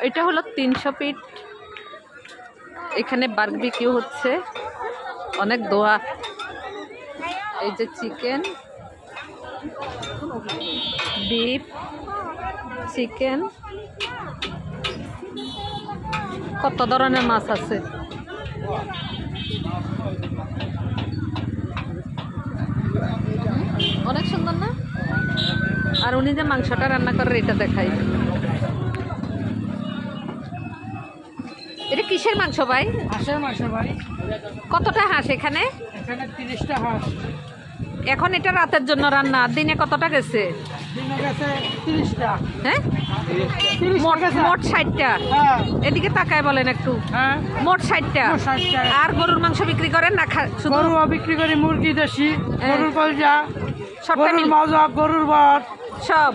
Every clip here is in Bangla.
এটা হলো 300 ফিট। এখানে বারবিকিউ হচ্ছে, অনেক দোয়া। এই যে চিকেন, বিফ, চিকেন, কত ধরনের মাছ আছে। অনেক সুন্দর না? আর উনি যে মাংসটা রান্না করে এটা দেখাই। এটা কিসের মাংস ভাই? হাঁসের মাংস ভাই। কতটা হাঁস এখানে? এখানে 30টা হাঁস। এখন এটা রাতের জন্য রান্না। দিনে কতটা গেছে? দিনে গেছে 30টা। হ্যাঁ, মোট 60টা। এদিকে তাকায় বলেন একটু। হ্যাঁ, মোট 60টা। আর গরুর মাংস বিক্রি করেন না? গরু বিক্রি করি, মুরগি দেশি, গরুর কলজা, গরুর মাজা, গরুর বাট,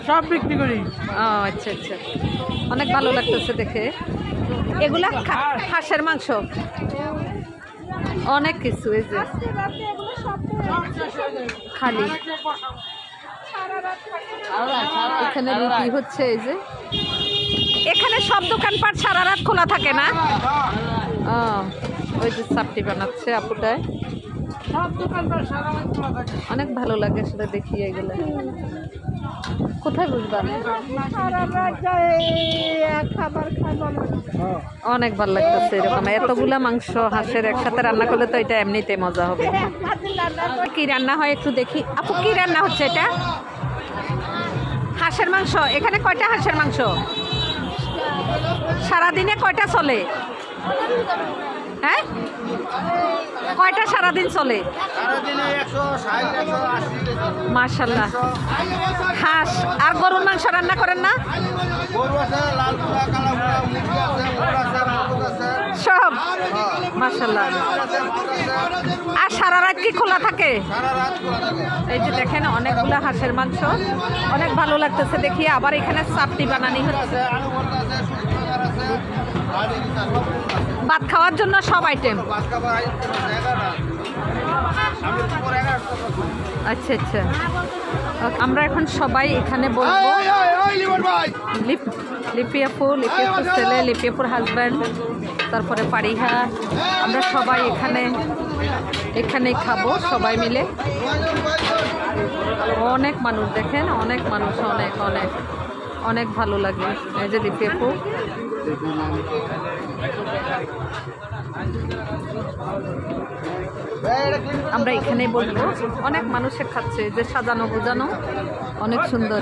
সব বিক্রি করি। ও আচ্ছা আচ্ছা, অনেক ভালো লাগতেছে দেখে। এগুলা হাঁসের মাংস, অনেক কিছু। এই যে খালি এখানে রুটি হচ্ছে। এই যে এখানে সব দোকানপাট সারা রাত খোলা থাকে না? ওই যে চাপটি বানাচ্ছে আপুটায়, অনেক ভালো লাগে সেটা দেখি। এগুলো কোথায় বুঝবা? অনেক ভালো লাগতেছে এরকম এতগুলা মাংস হাঁসের একসাথে রান্না করলে তো এটা এমনিতে মজা হবে। কি রান্না হয় একটু দেখি। আপু কি রান্না হচ্ছে? এটা হাঁসের মাংস। এখানে কয়টা হাঁসের মাংস? সারাদিনে কয়টা চলে? হ্যাঁ, কয়টা সারাদিন চলে? মাশাআল্লাহ। হাঁস আর গরুর মাংস রান্না করেন না? সব মাশাআল্লাহ। আর সারা রাত কি খোলা থাকে? এই যে দেখেন অনেকগুলো হাঁসের মাংস, অনেক ভালো লাগতেছে দেখি। আবার এখানে চাপটি বানানি হচ্ছে। ভাত খাওয়ার জন্য সব আইটেম। আচ্ছা আচ্ছা, আমরা এখন সবাই এখানে বলবো। লিপিয়াপুর ছেলে, লিপিয়াপুর হাজব্যান্ড, তারপরে পারিহা, আমরা সবাই এখানে খাবো সবাই মিলে। অনেক মানুষ দেখেন, অনেক মানুষ, অনেক অনেক অনেক ভালো লাগে। এই যে লিপিয়াপুর, আমরা এখানে বলবো। অনেক মানুষে খাচ্ছে, যে সাজানো গোজানো অনেক সুন্দর।